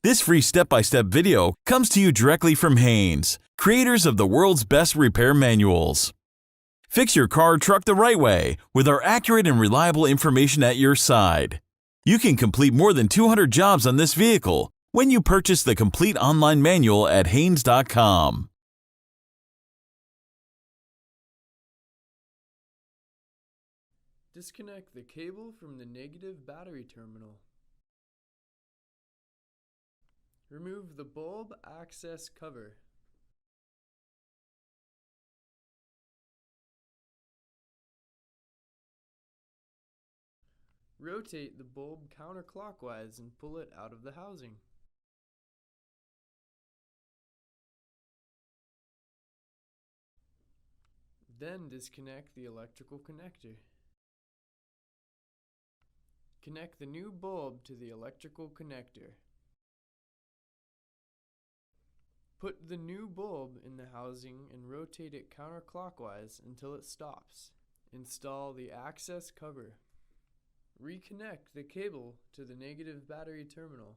This free step-by-step video comes to you directly from Haynes, creators of the world's best repair manuals. Fix your car or truck the right way with our accurate and reliable information at your side. You can complete more than 200 jobs on this vehicle when you purchase the complete online manual at Haynes.com. Disconnect the cable from the negative battery terminal. Remove the bulb access cover. Rotate the bulb counterclockwise and pull it out of the housing. Then disconnect the electrical connector. Connect the new bulb to the electrical connector. Put the new bulb in the housing and rotate it counterclockwise until it stops. Install the access cover. Reconnect the cable to the negative battery terminal